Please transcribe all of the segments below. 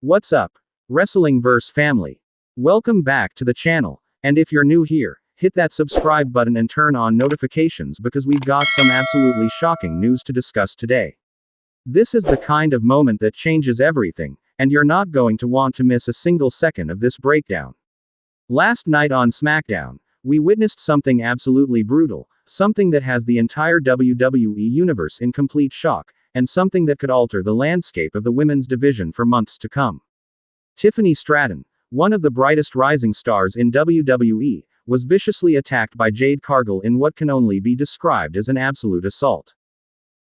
What's up, Wrestlingverse family? Welcome back to the channel, and if you're new here, hit that subscribe button and turn on notifications because we've got some absolutely shocking news to discuss today. This is the kind of moment that changes everything, and you're not going to want to miss a single second of this breakdown. Last night on SmackDown, we witnessed something absolutely brutal, something that has the entire WWE universe in complete shock, and something that could alter the landscape of the women's division for months to come. Tiffany Stratton, one of the brightest rising stars in WWE, was viciously attacked by Jade Cargill in what can only be described as an absolute assault.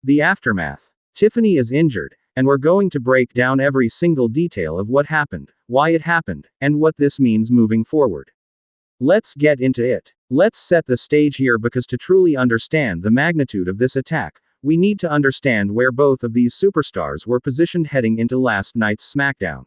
The aftermath. Tiffany is injured, and we're going to break down every single detail of what happened, why it happened, and what this means moving forward. Let's get into it. Let's set the stage here because to truly understand the magnitude of this attack, we need to understand where both of these superstars were positioned heading into last night's SmackDown.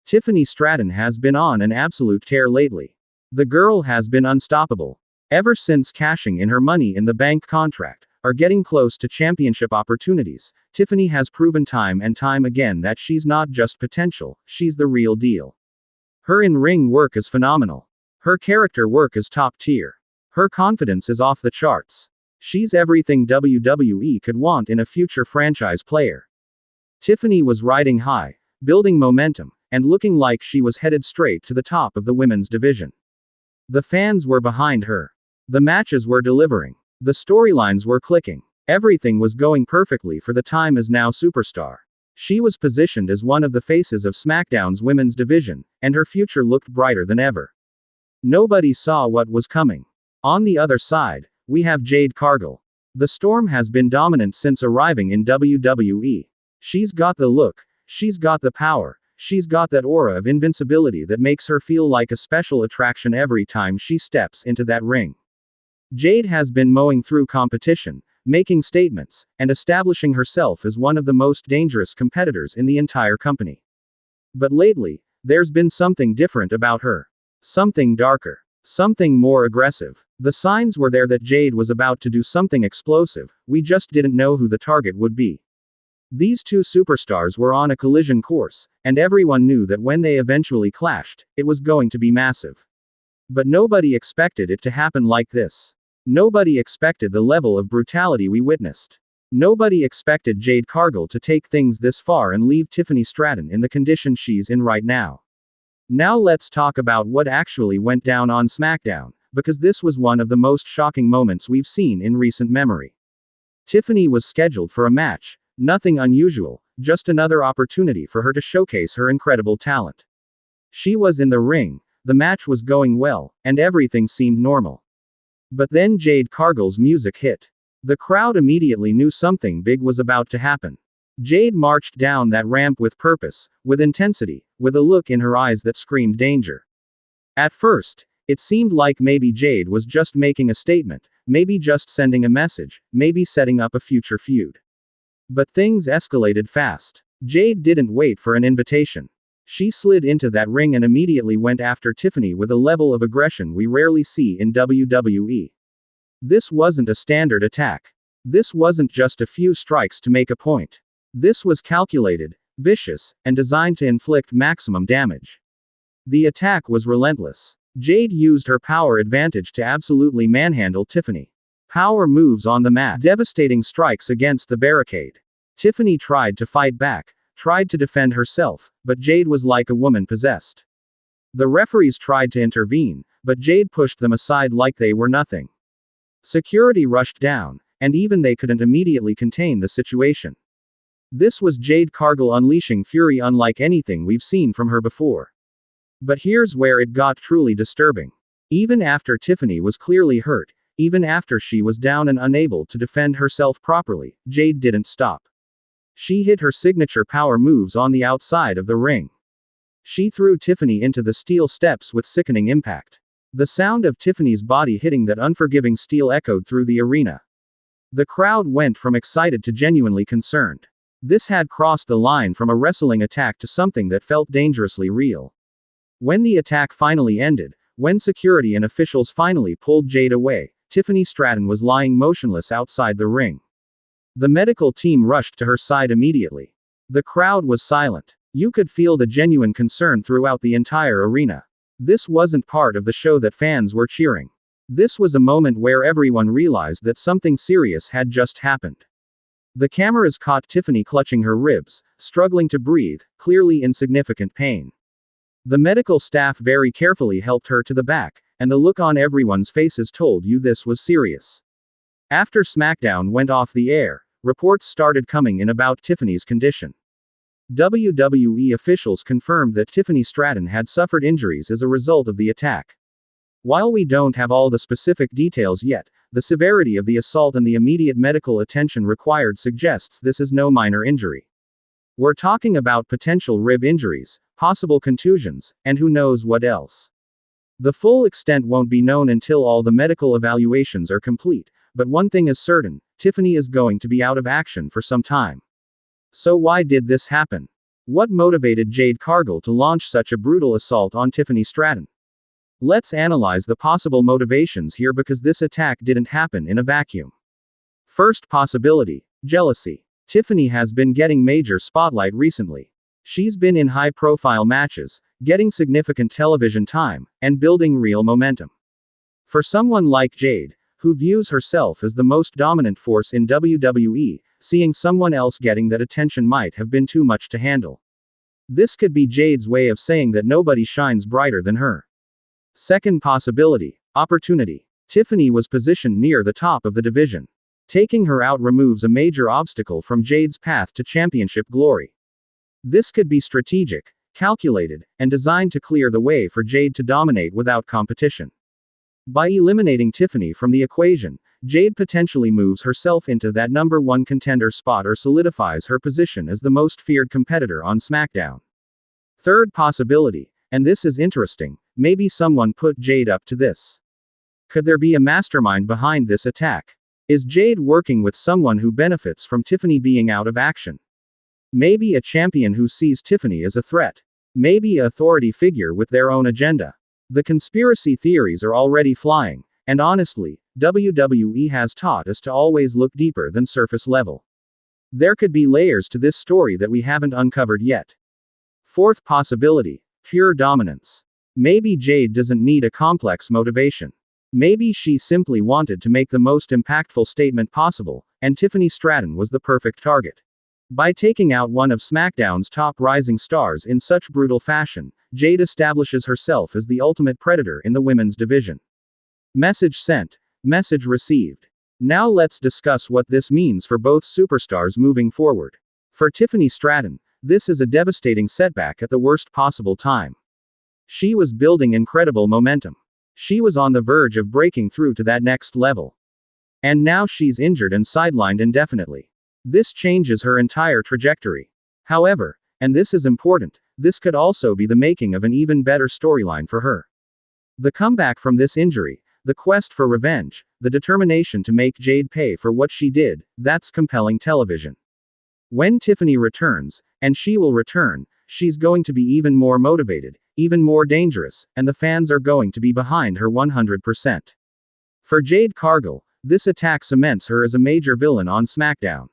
Tiffany Stratton has been on an absolute tear lately. The girl has been unstoppable. Ever since cashing in her Money in the Bank contract, or getting close to championship opportunities, Tiffany has proven time and time again that she's not just potential, she's the real deal. Her in-ring work is phenomenal. Her character work is top tier. Her confidence is off the charts. She's everything WWE could want in a future franchise player. Tiffany was riding high, building momentum, and looking like she was headed straight to the top of the women's division. The fans were behind her. The matches were delivering. The storylines were clicking. Everything was going perfectly for the time as now superstar. She was positioned as one of the faces of SmackDown's women's division, and her future looked brighter than ever. Nobody saw what was coming. On the other side, we have Jade Cargill. The Storm has been dominant since arriving in WWE. She's got the look, she's got the power, she's got that aura of invincibility that makes her feel like a special attraction every time she steps into that ring. Jade has been mowing through competition, making statements, and establishing herself as one of the most dangerous competitors in the entire company. But lately, there's been something different about her. Something darker. Something more aggressive. The signs were there that Jade was about to do something explosive, we just didn't know who the target would be. These two superstars were on a collision course, and everyone knew that when they eventually clashed, it was going to be massive. But nobody expected it to happen like this. Nobody expected the level of brutality we witnessed. Nobody expected Jade Cargill to take things this far and leave Tiffany Stratton in the condition she's in right now. Now let's talk about what actually went down on SmackDown, because this was one of the most shocking moments we've seen in recent memory. Tiffany was scheduled for a match, nothing unusual, just another opportunity for her to showcase her incredible talent. She was in the ring, the match was going well, and everything seemed normal. But then Jade Cargill's music hit. The crowd immediately knew something big was about to happen. Jade marched down that ramp with purpose, with intensity, with a look in her eyes that screamed danger. At first, it seemed like maybe Jade was just making a statement, maybe just sending a message, maybe setting up a future feud. But things escalated fast. Jade didn't wait for an invitation. She slid into that ring and immediately went after Tiffany with a level of aggression we rarely see in WWE. This wasn't a standard attack. This wasn't just a few strikes to make a point. This was calculated, vicious, and designed to inflict maximum damage. The attack was relentless. Jade used her power advantage to absolutely manhandle Tiffany. Power moves on the mat, devastating strikes against the barricade. Tiffany tried to fight back, tried to defend herself, but Jade was like a woman possessed. The referees tried to intervene, but Jade pushed them aside like they were nothing. Security rushed down, and even they couldn't immediately contain the situation. This was Jade Cargill unleashing fury unlike anything we've seen from her before. But here's where it got truly disturbing. Even after Tiffany was clearly hurt, even after she was down and unable to defend herself properly, Jade didn't stop. She hit her signature power moves on the outside of the ring. She threw Tiffany into the steel steps with sickening impact. The sound of Tiffany's body hitting that unforgiving steel echoed through the arena. The crowd went from excited to genuinely concerned. This had crossed the line from a wrestling attack to something that felt dangerously real. When the attack finally ended, when security and officials finally pulled Jade away, Tiffany Stratton was lying motionless outside the ring. The medical team rushed to her side immediately. The crowd was silent. You could feel the genuine concern throughout the entire arena. This wasn't part of the show that fans were cheering. This was a moment where everyone realized that something serious had just happened. The cameras caught Tiffany clutching her ribs, struggling to breathe, clearly in significant pain. The medical staff very carefully helped her to the back, and the look on everyone's faces told you this was serious. After SmackDown went off the air, reports started coming in about Tiffany's condition. WWE officials confirmed that Tiffany Stratton had suffered injuries as a result of the attack. While we don't have all the specific details yet, the severity of the assault and the immediate medical attention required suggests this is no minor injury. We're talking about potential rib injuries, possible contusions, and who knows what else. The full extent won't be known until all the medical evaluations are complete, but one thing is certain, Tiffany is going to be out of action for some time. So why did this happen? What motivated Jade Cargill to launch such a brutal assault on Tiffany Stratton? Let's analyze the possible motivations here because this attack didn't happen in a vacuum. First possibility: jealousy. Tiffany has been getting major spotlight recently. She's been in high-profile matches, getting significant television time, and building real momentum. For someone like Jade, who views herself as the most dominant force in WWE, seeing someone else getting that attention might have been too much to handle. This could be Jade's way of saying that nobody shines brighter than her. Second possibility: opportunity. Tiffany was positioned near the top of the division. Taking her out removes a major obstacle from Jade's path to championship glory. This could be strategic, calculated, and designed to clear the way for Jade to dominate without competition. By eliminating Tiffany from the equation, Jade potentially moves herself into that number one contender spot or solidifies her position as the most feared competitor on SmackDown. Third possibility, and this is interesting, maybe someone put Jade up to this. Could there be a mastermind behind this attack? Is Jade working with someone who benefits from Tiffany being out of action? Maybe a champion who sees Tiffany as a threat. Maybe an authority figure with their own agenda. The conspiracy theories are already flying, and honestly, WWE has taught us to always look deeper than surface level. There could be layers to this story that we haven't uncovered yet. Fourth possibility: pure dominance. Maybe Jade doesn't need a complex motivation. Maybe she simply wanted to make the most impactful statement possible, and Tiffany Stratton was the perfect target. By taking out one of SmackDown's top rising stars in such brutal fashion, Jade establishes herself as the ultimate predator in the women's division. Message sent. Message received. Now let's discuss what this means for both superstars moving forward. For Tiffany Stratton, this is a devastating setback at the worst possible time. She was building incredible momentum. She was on the verge of breaking through to that next level. And now she's injured and sidelined indefinitely. This changes her entire trajectory. However, and this is important, this could also be the making of an even better storyline for her. The comeback from this injury, the quest for revenge, the determination to make Jade pay for what she did, that's compelling television. When Tiffany returns, and she will return, she's going to be even more motivated, even more dangerous, and the fans are going to be behind her 100%. For Jade Cargill, this attack cements her as a major villain on SmackDown.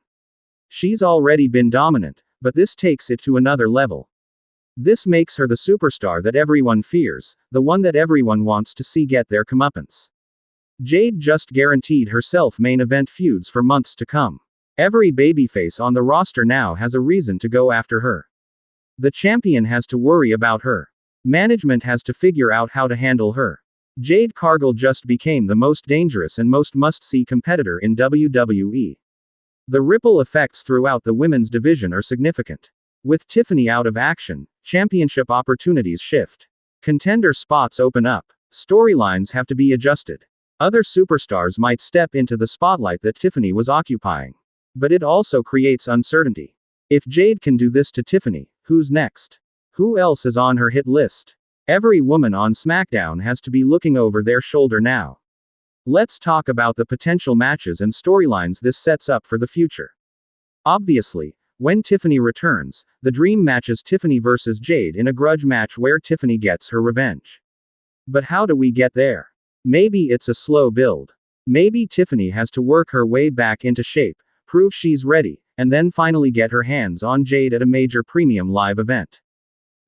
She's already been dominant, but this takes it to another level. This makes her the superstar that everyone fears, the one that everyone wants to see get their comeuppance. Jade just guaranteed herself main event feuds for months to come. Every babyface on the roster now has a reason to go after her. The champion has to worry about her. Management has to figure out how to handle her. Jade Cargill just became the most dangerous and most must-see competitor in WWE. The ripple effects throughout the women's division are significant. With Tiffany out of action, championship opportunities shift. Contender spots open up. Storylines have to be adjusted. Other superstars might step into the spotlight that Tiffany was occupying. But it also creates uncertainty. If Jade can do this to Tiffany, who's next? Who else is on her hit list? Every woman on SmackDown has to be looking over their shoulder now. Let's talk about the potential matches and storylines this sets up for the future. Obviously, when Tiffany returns, the dream match is Tiffany versus Jade in a grudge match where Tiffany gets her revenge. But how do we get there? Maybe it's a slow build. Maybe Tiffany has to work her way back into shape, prove she's ready, and then finally get her hands on Jade at a major premium live event.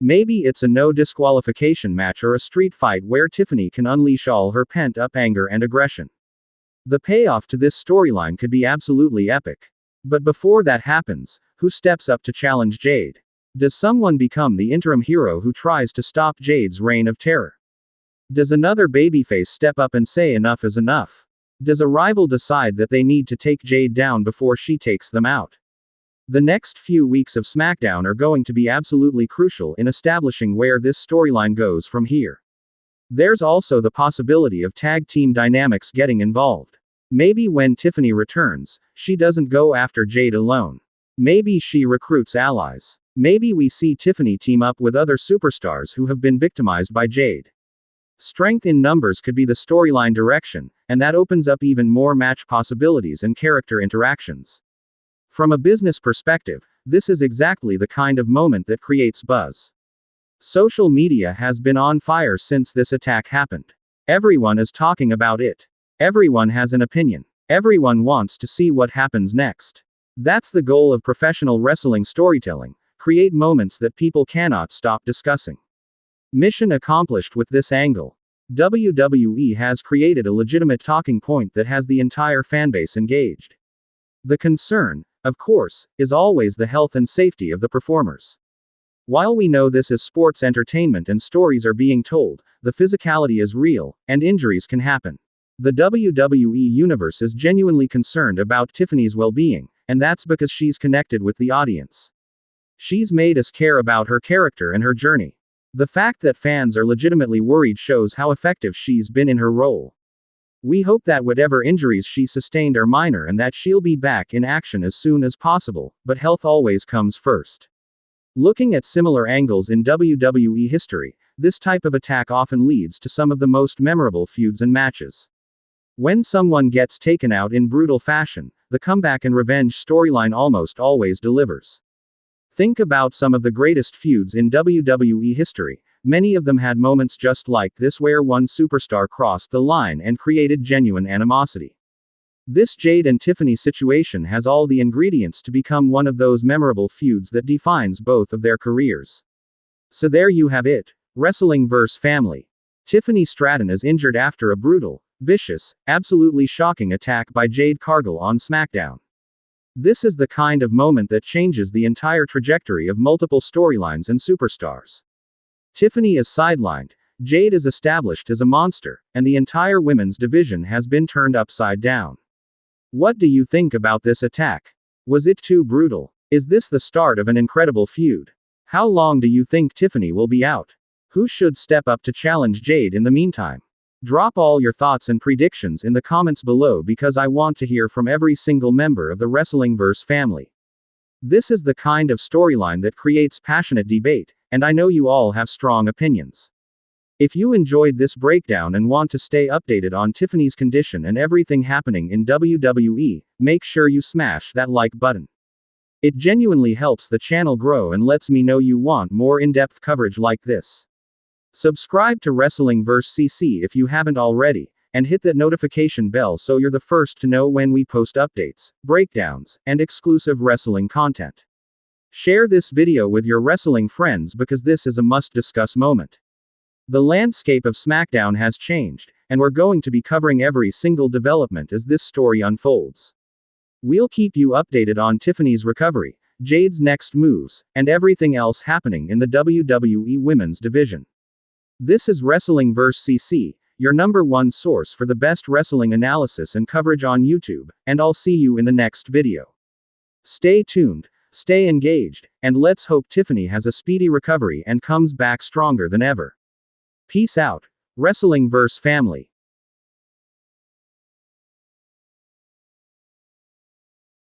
Maybe it's a no disqualification match or a street fight where Tiffany can unleash all her pent-up anger and aggression. The payoff to this storyline could be absolutely epic. But before that happens, who steps up to challenge Jade? Does someone become the interim hero who tries to stop Jade's reign of terror? Does another babyface step up and say enough is enough? Does a rival decide that they need to take Jade down before she takes them out? The next few weeks of SmackDown are going to be absolutely crucial in establishing where this storyline goes from here. There's also the possibility of tag team dynamics getting involved. Maybe when Tiffany returns, she doesn't go after Jade alone. Maybe she recruits allies. Maybe we see Tiffany team up with other superstars who have been victimized by Jade. Strength in numbers could be the storyline direction, and that opens up even more match possibilities and character interactions. From a business perspective, this is exactly the kind of moment that creates buzz. Social media has been on fire since this attack happened. Everyone is talking about it. Everyone has an opinion. Everyone wants to see what happens next. That's the goal of professional wrestling storytelling: create moments that people cannot stop discussing. Mission accomplished with this angle. WWE has created a legitimate talking point that has the entire fanbase engaged. The concern, of course, is always the health and safety of the performers. While we know this is sports entertainment and stories are being told, the physicality is real, and injuries can happen. The WWE universe is genuinely concerned about Tiffany's well-being, and that's because she's connected with the audience. She's made us care about her character and her journey. The fact that fans are legitimately worried shows how effective she's been in her role. We hope that whatever injuries she sustained are minor and that she'll be back in action as soon as possible, but health always comes first. Looking at similar angles in WWE history, this type of attack often leads to some of the most memorable feuds and matches. When someone gets taken out in brutal fashion, the comeback and revenge storyline almost always delivers. Think about some of the greatest feuds in WWE history. Many of them had moments just like this where one superstar crossed the line and created genuine animosity. This Jade and Tiffany situation has all the ingredients to become one of those memorable feuds that defines both of their careers. So there you have it. Wrestling vs. Family. Tiffany Stratton is injured after a brutal, vicious, absolutely shocking attack by Jade Cargill on SmackDown. This is the kind of moment that changes the entire trajectory of multiple storylines and superstars. Tiffany is sidelined, Jade is established as a monster, and the entire women's division has been turned upside down. What do you think about this attack? Was it too brutal? Is this the start of an incredible feud? How long do you think Tiffany will be out? Who should step up to challenge Jade in the meantime? Drop all your thoughts and predictions in the comments below because I want to hear from every single member of the Wrestling vs. Family. This is the kind of storyline that creates passionate debate, and I know you all have strong opinions. If you enjoyed this breakdown and want to stay updated on Tiffany's condition and everything happening in WWE, make sure you smash that like button. It genuinely helps the channel grow and lets me know you want more in-depth coverage like this. Subscribe to Wrestling vs. CC if you haven't already, and hit that notification bell so you're the first to know when we post updates, breakdowns, and exclusive wrestling content. Share this video with your wrestling friends because this is a must-discuss moment. The landscape of SmackDown has changed, and we're going to be covering every single development as this story unfolds. We'll keep you updated on Tiffany's recovery, Jade's next moves, and everything else happening in the WWE Women's division. This is Wrestling vs. CC, your #1 source for the best wrestling analysis and coverage on YouTube, and I'll see you in the next video. Stay tuned, stay engaged, and let's hope Tiffany has a speedy recovery and comes back stronger than ever. Peace out. Wrestling vs. Family.